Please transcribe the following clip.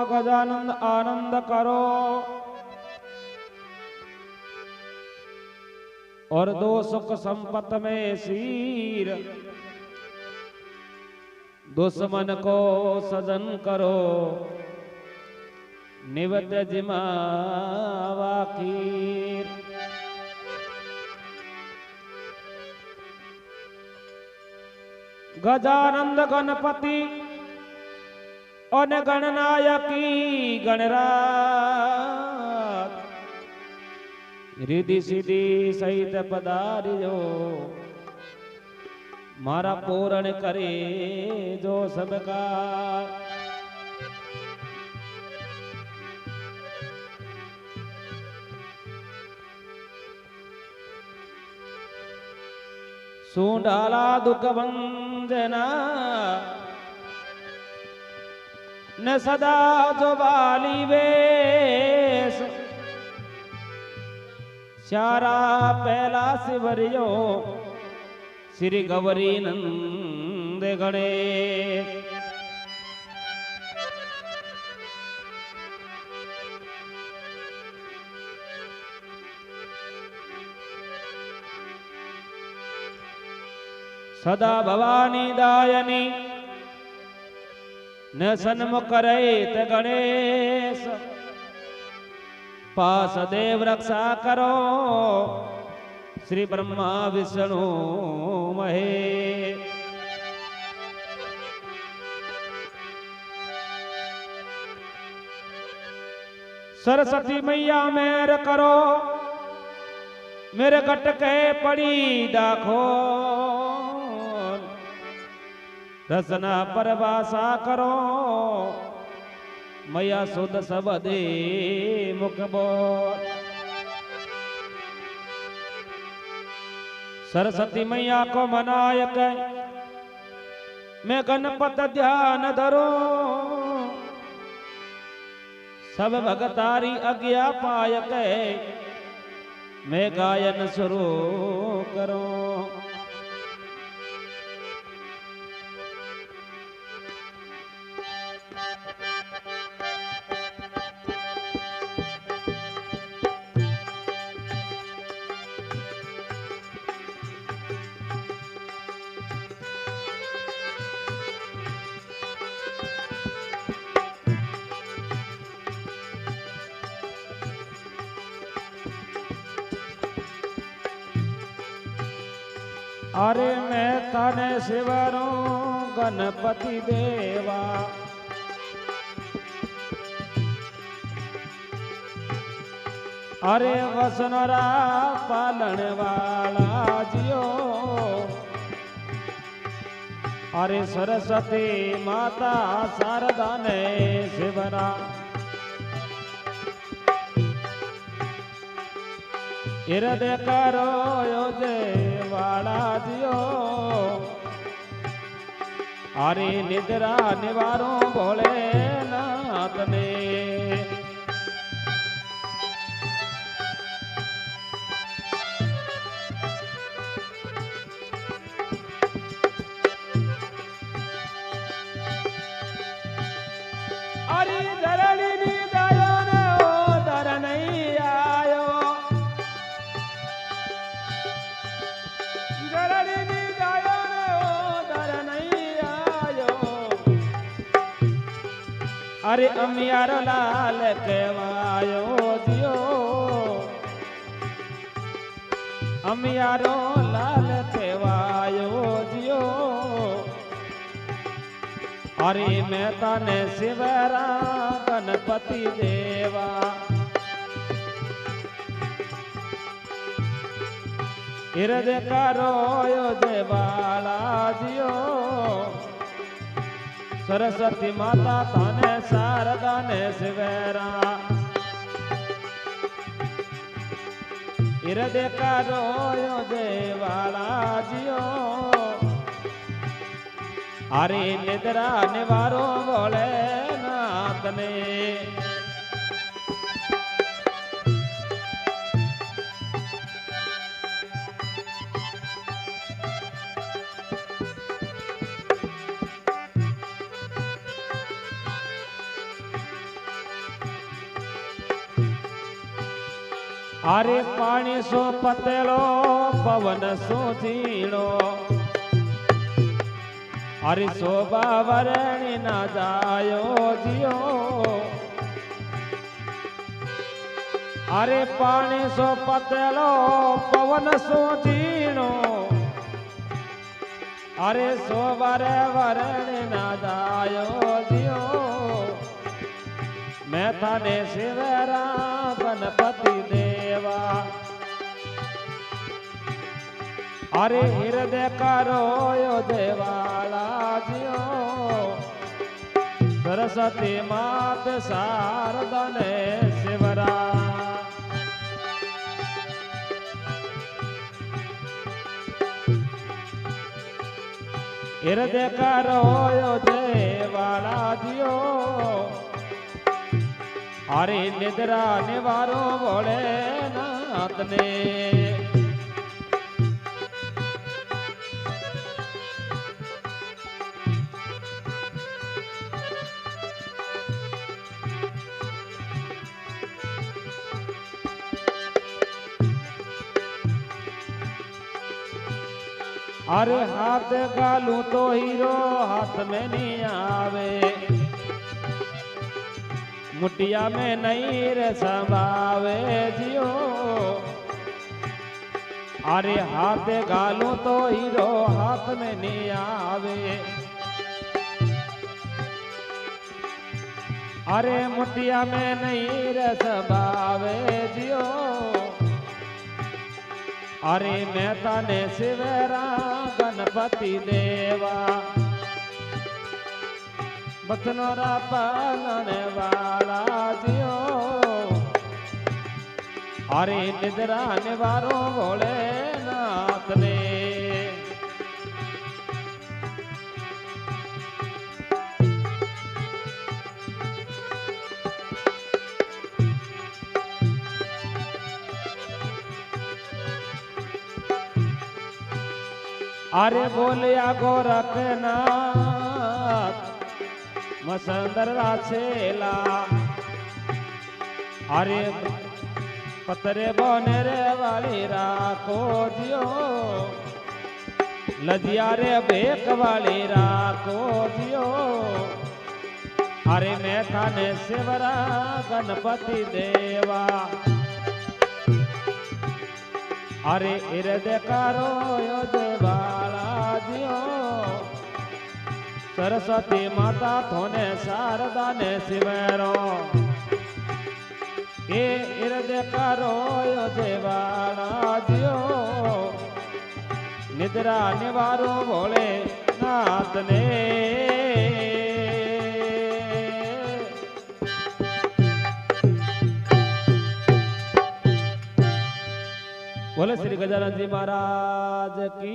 गजानंद आनंद करो और दो सुख संपत में सीर, दुश्मन को सजन करो निवत जिमावा खीर। गजानंद गणपति और गणनायकी गणराज, रिद्धि सिद्धि सहित पधारियो मारा पूर्ण करे जो सबका। सूंडाला दुख भंजना न सदा जो बाली वेश, श्यारा पहला शिवरियो श्री गौरी नंद गणेश। सदा भवानी दायनी न सन्मुख रहित गणेश, पास देव रक्षा करो श्री ब्रह्मा विष्णु महेश। सरस्वती मैया मेहर करो मेरे गटके पड़ी दाखो, रसना परवासा करो मैया सुध सब दे मुख बोल। सरस्वती मैया को मनाय के मैं गणपत ध्यान धरो, सब भगतारी आज्ञा पाय के मैं गायन शुरू करो। अरे मैं तने शिवरो गणपति देवा, अरे वसनरा पालन वाला जियो, अरे सरस्वती माता शारदा ने शिवरा, हृदय करो योजे वाला जियो, अरे निद्रा निवारो भोले नाथ ने। अरे धरणी नी दया ने ओ धर नहीं आयो, धरणी नी दया ने ओ धर नहीं आयो, अरे अमियार लाल कहवायो दियो, अमियारो लाल कहवायो दियो, अरे मैं तने शिवरा गणपति देवा, हृदय करो योजे बाला जियो, सरस्वती माता ताने शारदा ने शिवरा, हृदय करो योजे बाला जियो, अरे निद्रा निवारो भोले नाथ ने। अरे पानी सो पतेलो पवन सो झीणो अरे शोभा वरणी ना जायो जियो अरे पानी सो पतेलो पवन सो झीणो अरे शोभा रे वरणी ना जायो जियो मैं थाने शिवरा गणपति देवा अरे हृदय करो यो देवाला जियो सरस्वती मात शारदा ने शिवरा हृदय करो यो देवाला जियो अरे निद्रा निवारो बोले नाथ ने अरे हाथ गालू तो हीरो हाथ में नहीं आवे मुटिया में नहीं रे संभावे जियो अरे हाथ गालू तो हीरो हाथ में नहीं आवे अरे मुटिया में नहीं रे संभावे जियो अरे मैं तने शिवरा गणपति देवा बचनोरा पालने वाला जियो अरे निद्रा निवारो भोले नाथ ने अरे बोलिया गोरखनाथ मसंदर राछेला अरे पतरे बोनेरे वाली राखो जियो लजिया रे बेक वाली राखो जियो अरे मैं थाने शिवरा गणपति देवा अरे हृदय करो यो देवाला जियो सरस्वती माता थोने शारदा ने शिवरो ए हृदय करो यो देवाला जियो निद्रा निवारो भोले नाथ ने बोले श्री गजानन जी महाराज की